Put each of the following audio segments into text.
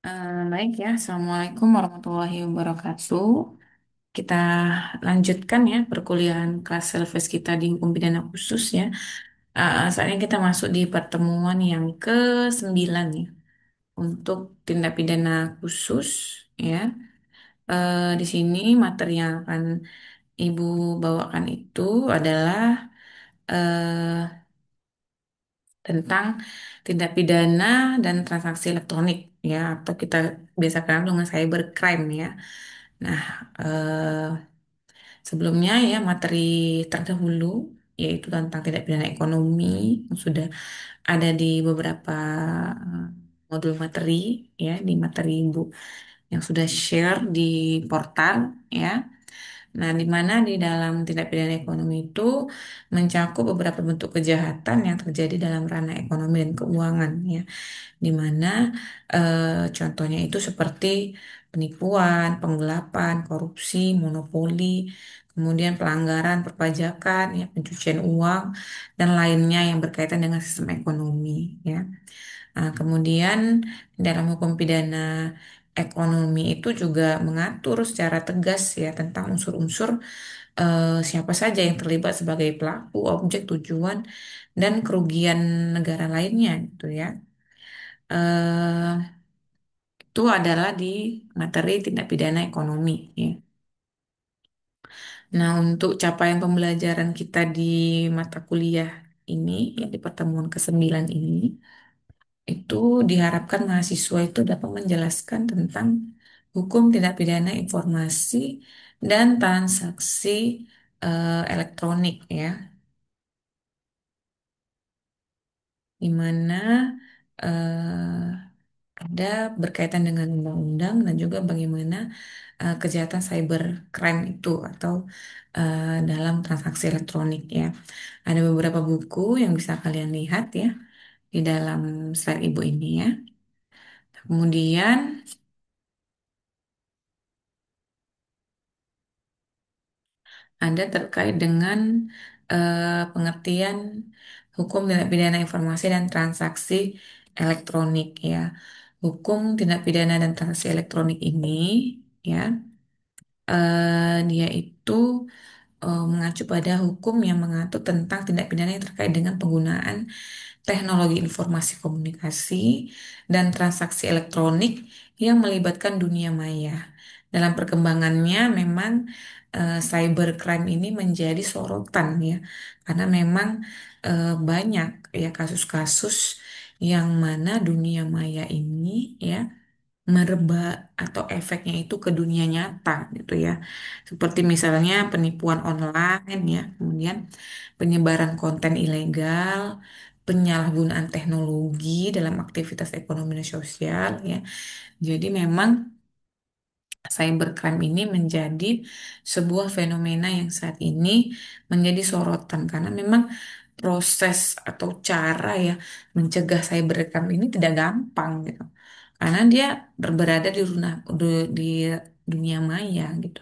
Baik ya, Assalamualaikum warahmatullahi wabarakatuh. Kita lanjutkan ya perkuliahan kelas Selves kita di hukum pidana khusus ya. Saat ini kita masuk di pertemuan yang ke-9 ya untuk tindak pidana khusus ya. Di sini materi yang akan Ibu bawakan itu adalah eh, tentang tindak pidana dan transaksi elektronik ya, atau kita biasa kenal dengan cybercrime ya. Nah, eh, sebelumnya ya materi terdahulu yaitu tentang tindak pidana ekonomi yang sudah ada di beberapa eh, modul materi ya, di materi Ibu yang sudah share di portal ya. Nah, di mana di dalam tindak pidana ekonomi itu mencakup beberapa bentuk kejahatan yang terjadi dalam ranah ekonomi dan keuangan ya, di mana contohnya itu seperti penipuan, penggelapan, korupsi, monopoli, kemudian pelanggaran perpajakan, ya, pencucian uang, dan lainnya yang berkaitan dengan sistem ekonomi, ya. Kemudian dalam hukum pidana ekonomi itu juga mengatur secara tegas ya tentang unsur-unsur siapa saja yang terlibat sebagai pelaku, objek, tujuan, dan kerugian negara lainnya gitu ya. eh itu adalah di materi tindak pidana ekonomi ya. Nah, untuk capaian pembelajaran kita di mata kuliah ini, ya, di pertemuan ke-9 ini, itu diharapkan mahasiswa itu dapat menjelaskan tentang hukum tindak pidana informasi dan transaksi elektronik ya, di mana ada berkaitan dengan undang-undang dan juga bagaimana kejahatan cybercrime itu atau dalam transaksi elektronik ya. Ada beberapa buku yang bisa kalian lihat ya di dalam slide ibu ini ya. Kemudian ada terkait dengan pengertian hukum tindak pidana informasi dan transaksi elektronik ya. Hukum tindak pidana dan transaksi elektronik ini ya, dia itu mengacu pada hukum yang mengatur tentang tindak pidana yang terkait dengan penggunaan teknologi informasi komunikasi dan transaksi elektronik yang melibatkan dunia maya. Dalam perkembangannya memang cybercrime ini menjadi sorotan ya, karena memang banyak ya kasus-kasus yang mana dunia maya ini ya merebak atau efeknya itu ke dunia nyata gitu ya. Seperti misalnya penipuan online ya, kemudian penyebaran konten ilegal, penyalahgunaan teknologi dalam aktivitas ekonomi dan sosial ya. Jadi memang cybercrime ini menjadi sebuah fenomena yang saat ini menjadi sorotan karena memang proses atau cara ya mencegah cybercrime ini tidak gampang gitu. Karena dia berada di dunia maya gitu.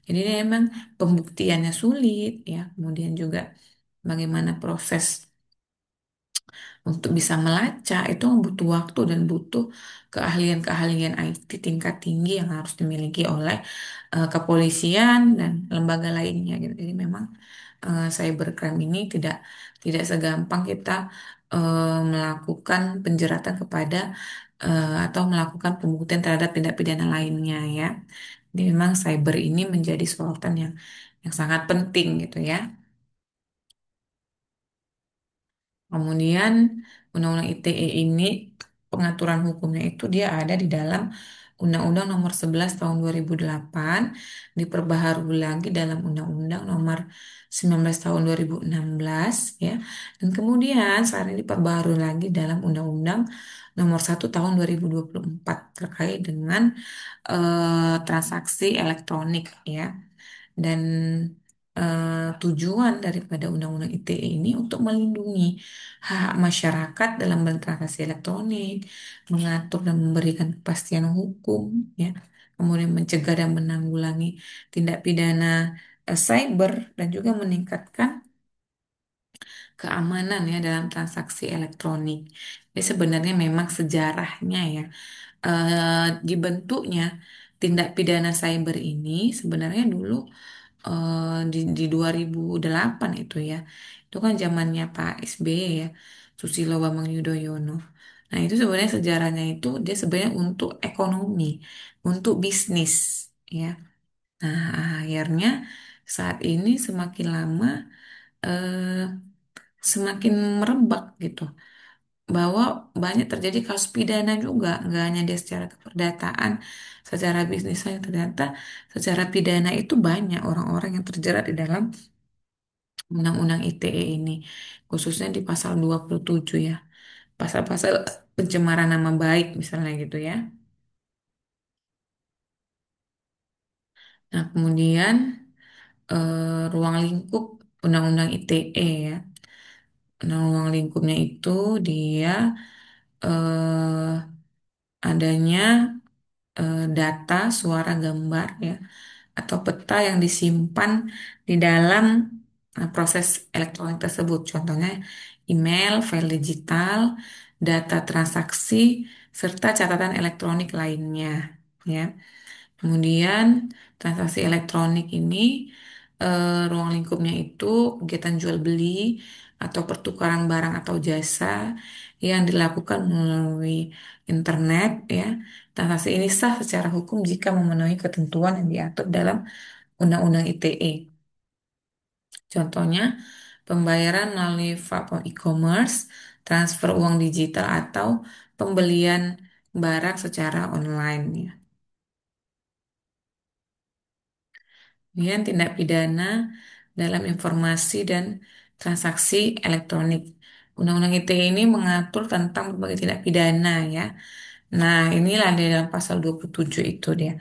Jadi dia memang pembuktiannya sulit ya. Kemudian juga bagaimana proses untuk bisa melacak itu butuh waktu dan butuh keahlian-keahlian IT tingkat tinggi yang harus dimiliki oleh kepolisian dan lembaga lainnya gitu. Jadi memang cybercrime ini tidak tidak segampang kita melakukan penjeratan kepada atau melakukan pembuktian terhadap tindak pidana lainnya ya. Jadi memang cyber ini menjadi sorotan yang sangat penting gitu ya. Kemudian Undang-Undang ITE ini pengaturan hukumnya itu dia ada di dalam Undang-Undang Nomor 11 Tahun 2008, diperbaharui lagi dalam Undang-Undang Nomor 19 Tahun 2016 ya. Dan kemudian saat ini diperbaharui lagi dalam Undang-Undang Nomor 1 Tahun 2024 terkait dengan transaksi elektronik ya. Dan tujuan daripada Undang-Undang ITE ini untuk melindungi hak masyarakat dalam bertransaksi elektronik, mengatur dan memberikan kepastian hukum, ya, kemudian mencegah dan menanggulangi tindak pidana cyber dan juga meningkatkan keamanan ya dalam transaksi elektronik. Ini sebenarnya memang sejarahnya ya, dibentuknya tindak pidana cyber ini sebenarnya dulu di 2008 itu ya. Itu kan zamannya Pak SBY ya, Susilo Bambang Yudhoyono. Nah, itu sebenarnya sejarahnya itu dia sebenarnya untuk ekonomi, untuk bisnis ya. Nah, akhirnya saat ini semakin lama eh, semakin merebak gitu. Bahwa banyak terjadi kasus pidana juga, nggak hanya dia secara keperdataan, secara bisnis saja ternyata secara pidana itu banyak orang-orang yang terjerat di dalam Undang-Undang ITE ini, khususnya di pasal 27 ya, pasal-pasal pencemaran nama baik misalnya gitu ya. Nah, kemudian ruang lingkup Undang-Undang ITE ya. Nah, ruang lingkupnya itu dia eh, adanya data, suara, gambar ya, atau peta yang disimpan di dalam proses elektronik tersebut. Contohnya email, file digital, data transaksi, serta catatan elektronik lainnya. Ya. Kemudian transaksi elektronik ini ruang lingkupnya itu kegiatan jual beli atau pertukaran barang atau jasa yang dilakukan melalui internet ya. Transaksi ini sah secara hukum jika memenuhi ketentuan yang diatur dalam Undang-Undang ITE. Contohnya pembayaran melalui platform e-commerce, transfer uang digital atau pembelian barang secara online ya. Kemudian tindak pidana dalam informasi dan transaksi elektronik. Undang-Undang ITE ini mengatur tentang berbagai tindak pidana ya. Nah, inilah di dalam pasal 27 itu dia.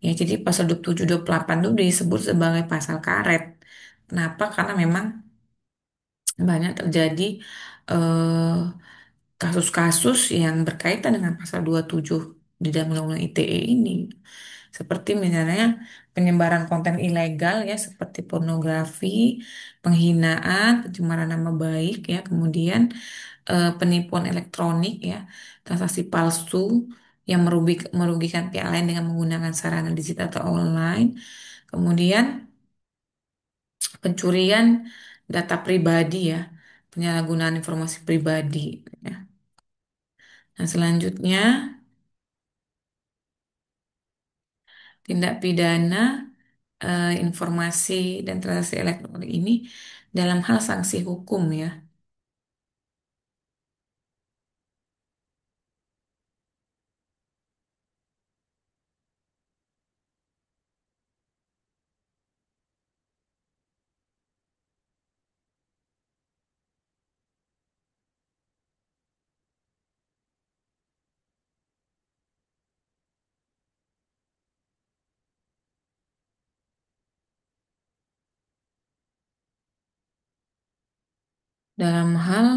Ya, jadi pasal 27 28 itu disebut sebagai pasal karet. Kenapa? Karena memang banyak terjadi eh, kasus-kasus yang berkaitan dengan pasal 27 di dalam Undang-Undang ITE ini. Seperti misalnya penyebaran konten ilegal ya, seperti pornografi, penghinaan, pencemaran nama baik ya, kemudian penipuan elektronik ya, transaksi palsu yang merugikan pihak lain dengan menggunakan sarana digital atau online, kemudian pencurian data pribadi ya, penyalahgunaan informasi pribadi ya. Nah, selanjutnya tindak pidana informasi dan transaksi elektronik ini dalam hal sanksi hukum ya. Dalam hal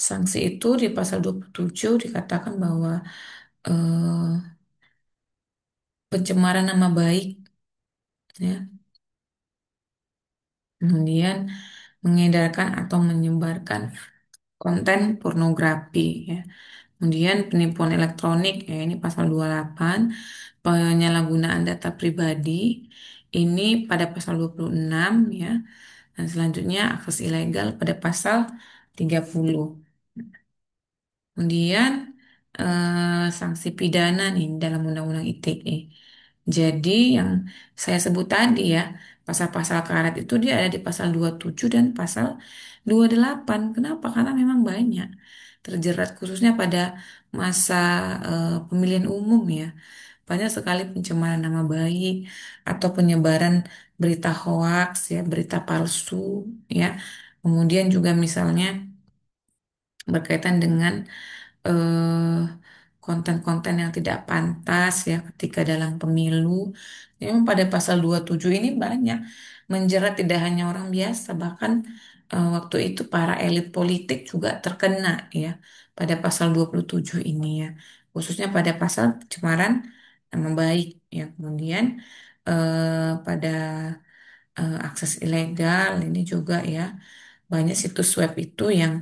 sanksi itu di pasal 27 dikatakan bahwa eh, pencemaran nama baik ya, kemudian mengedarkan atau menyebarkan konten pornografi ya. Kemudian penipuan elektronik ya, ini pasal 28, penyalahgunaan data pribadi ini pada pasal 26 ya. Dan selanjutnya akses ilegal pada pasal 30. Kemudian sanksi pidana nih dalam Undang-Undang ITE. Jadi yang saya sebut tadi ya, pasal-pasal karet itu dia ada di pasal 27 dan pasal 28. Kenapa? Karena memang banyak terjerat khususnya pada masa pemilihan umum ya. Banyak sekali pencemaran nama baik atau penyebaran berita hoaks ya, berita palsu ya. Kemudian juga misalnya berkaitan dengan eh, konten-konten yang tidak pantas ya ketika dalam pemilu. Memang pada pasal 27 ini banyak menjerat tidak hanya orang biasa, bahkan waktu itu para elit politik juga terkena ya pada pasal 27 ini ya. Khususnya pada pasal pencemaran nama baik ya. Kemudian pada akses ilegal ini juga ya. banyak situs web itu yang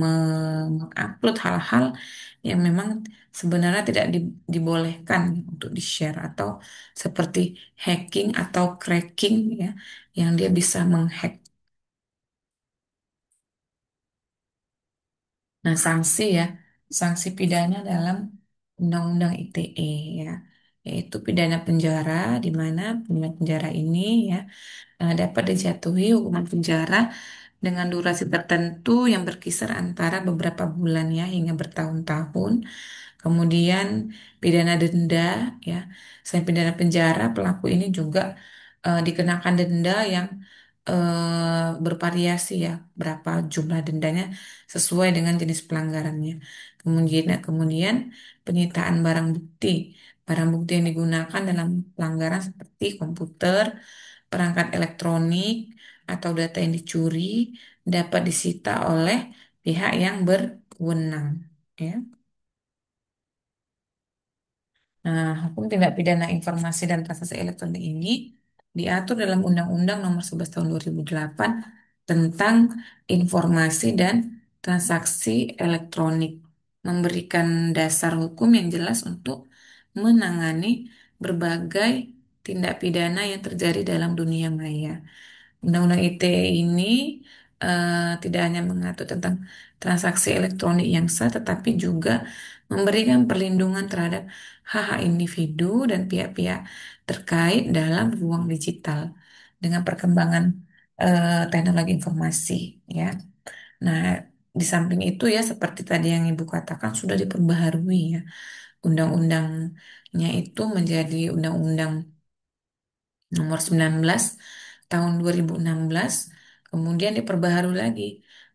mengupload hal-hal yang memang sebenarnya tidak dibolehkan untuk di-share atau seperti hacking atau cracking ya, yang dia bisa menghack. Nah, sanksi ya, sanksi pidana dalam Undang-Undang ITE ya, yaitu pidana penjara di mana pidana penjara ini ya dapat dijatuhi hukuman penjara dengan durasi tertentu yang berkisar antara beberapa bulan ya hingga bertahun-tahun. Kemudian pidana denda ya. Selain pidana penjara, pelaku ini juga dikenakan denda yang bervariasi ya, berapa jumlah dendanya sesuai dengan jenis pelanggarannya. Kemudian penyitaan barang bukti. Barang bukti yang digunakan dalam pelanggaran seperti komputer, perangkat elektronik, atau data yang dicuri dapat disita oleh pihak yang berwenang. Ya. Nah, hukum tindak pidana informasi dan transaksi elektronik ini diatur dalam Undang-Undang Nomor 11 Tahun 2008 tentang informasi dan transaksi elektronik, memberikan dasar hukum yang jelas untuk menangani berbagai tindak pidana yang terjadi dalam dunia maya. Undang-Undang ITE ini tidak hanya mengatur tentang transaksi elektronik yang sah, tetapi juga memberikan perlindungan terhadap hak-hak individu dan pihak-pihak terkait dalam ruang digital dengan perkembangan teknologi informasi, ya. Nah, di samping itu ya seperti tadi yang Ibu katakan sudah diperbaharui ya undang-undangnya itu menjadi undang-undang nomor 19 tahun 2016, kemudian diperbaharui lagi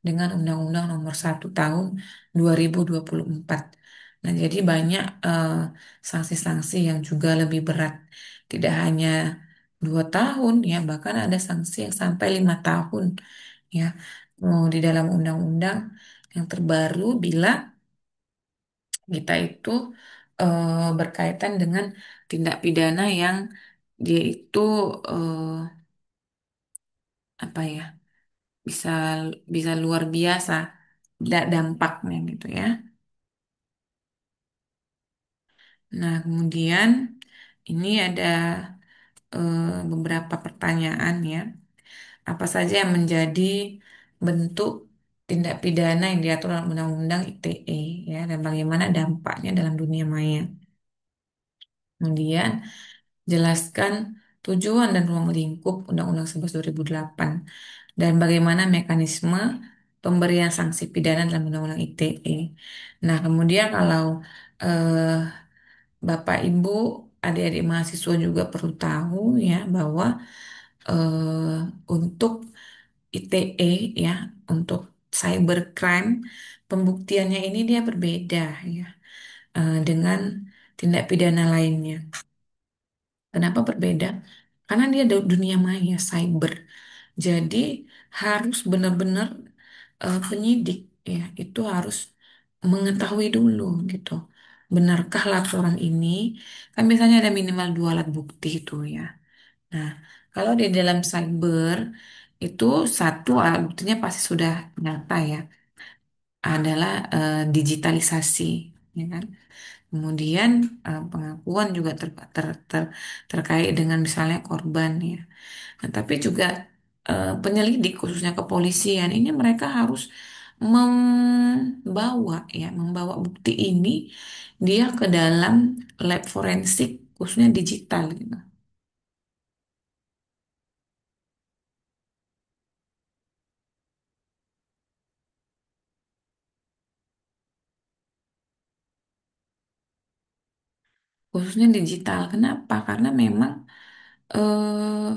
dengan Undang-Undang nomor 1 tahun 2024. Nah, jadi banyak sanksi-sanksi yang juga lebih berat. Tidak hanya 2 tahun ya, bahkan ada sanksi yang sampai 5 tahun ya. Di dalam undang-undang yang terbaru bila kita itu berkaitan dengan tindak pidana yang dia itu eh, apa ya bisa bisa luar biasa dampaknya gitu ya. Nah, kemudian ini ada beberapa pertanyaan ya. Apa saja yang menjadi bentuk tindak pidana yang diatur dalam Undang-Undang ITE ya dan bagaimana dampaknya dalam dunia maya. Kemudian jelaskan tujuan dan ruang lingkup Undang-Undang 11 2008 dan bagaimana mekanisme pemberian sanksi pidana dalam Undang-Undang ITE. Nah, kemudian kalau eh, Bapak, Ibu, adik-adik mahasiswa juga perlu tahu ya bahwa untuk ITE ya, untuk cybercrime, pembuktiannya ini dia berbeda ya dengan tindak pidana lainnya. Kenapa berbeda? Karena dia dunia maya, cyber. Jadi harus benar-benar penyidik ya itu harus mengetahui dulu gitu. Benarkah laporan ini? Kan biasanya ada minimal 2 alat bukti itu ya. Nah, kalau di dalam cyber itu satu alat buktinya pasti sudah nyata ya, adalah digitalisasi, ya kan? Kemudian pengakuan juga terkait dengan misalnya korban ya. Nah, tapi juga penyelidik khususnya kepolisian ini mereka harus membawa bukti ini dia ke dalam lab forensik khususnya digital gitu. Khususnya digital. Kenapa? Karena memang eh,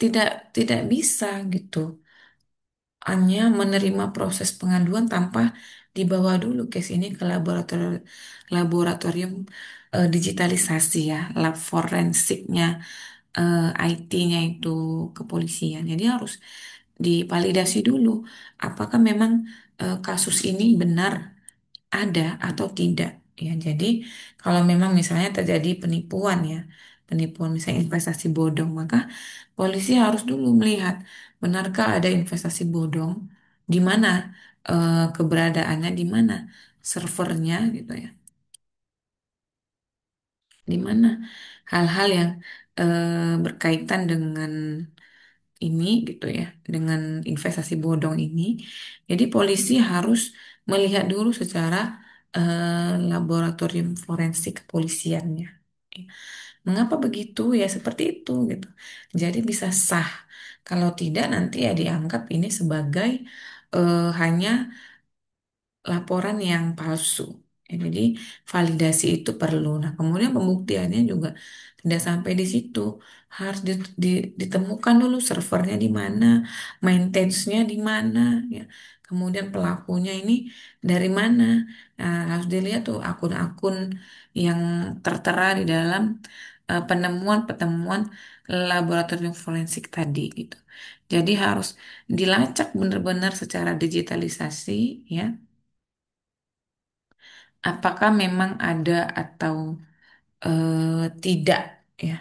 tidak tidak bisa gitu. Hanya menerima proses pengaduan tanpa dibawa dulu case ini ke laboratorium digitalisasi ya, lab forensiknya IT-nya itu kepolisian. Jadi harus divalidasi dulu apakah memang kasus ini benar ada atau tidak. Ya, jadi kalau memang misalnya terjadi penipuan ya, penipuan misalnya investasi bodong, maka polisi harus dulu melihat benarkah ada investasi bodong, di mana keberadaannya, di mana servernya gitu ya, di mana hal-hal yang berkaitan dengan ini gitu ya, dengan investasi bodong ini. Jadi polisi harus melihat dulu secara laboratorium forensik kepolisiannya. Mengapa begitu? Ya seperti itu gitu. Jadi bisa sah. Kalau tidak nanti ya dianggap ini sebagai hanya laporan yang palsu. Ya, jadi validasi itu perlu. Nah, kemudian pembuktiannya juga tidak sampai di situ. Harus ditemukan dulu servernya di mana, maintenance-nya di mana, ya. Kemudian pelakunya ini dari mana. Nah, harus dilihat tuh akun-akun yang tertera di dalam penemuan-penemuan laboratorium forensik tadi gitu. Jadi harus dilacak benar-benar secara digitalisasi, ya, apakah memang ada atau tidak, ya,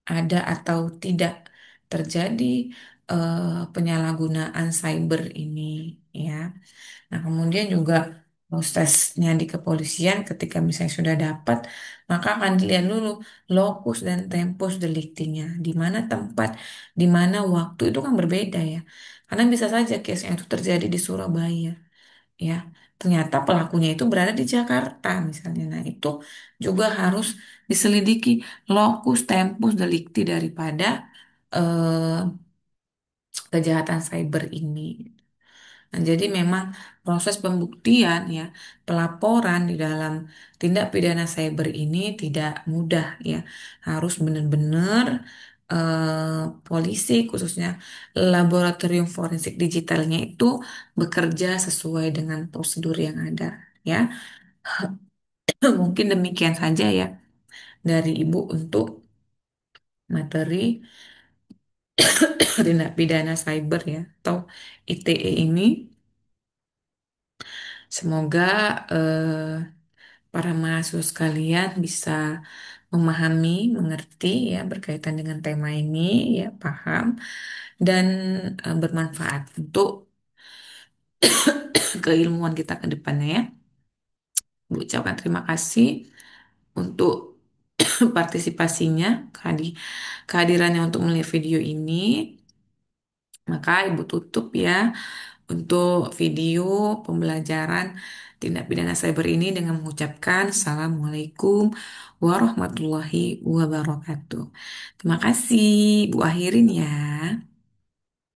ada atau tidak terjadi penyalahgunaan cyber ini, ya. Nah, kemudian juga prosesnya di kepolisian ketika misalnya sudah dapat, maka akan dilihat dulu lokus dan tempus deliktinya, di mana tempat, di mana waktu itu kan berbeda ya. Karena bisa saja case-nya itu terjadi di Surabaya, ya, ternyata pelakunya itu berada di Jakarta misalnya. Nah, itu juga harus diselidiki lokus tempus delikti daripada eh, kejahatan cyber ini. Nah, jadi memang proses pembuktian ya, pelaporan di dalam tindak pidana cyber ini tidak mudah ya. Harus benar-benar polisi khususnya laboratorium forensik digitalnya itu bekerja sesuai dengan prosedur yang ada ya. Mungkin demikian saja ya dari Ibu untuk materi tindak pidana cyber ya atau ITE ini. Semoga para mahasiswa sekalian bisa memahami, mengerti ya berkaitan dengan tema ini ya, paham dan bermanfaat untuk keilmuan kita ke depannya ya. Bu ucapkan terima kasih untuk partisipasinya, kehadirannya untuk melihat video ini. Maka Ibu tutup ya untuk video pembelajaran tindak pidana cyber ini dengan mengucapkan Assalamualaikum warahmatullahi wabarakatuh. Terima kasih, Bu akhirin ya.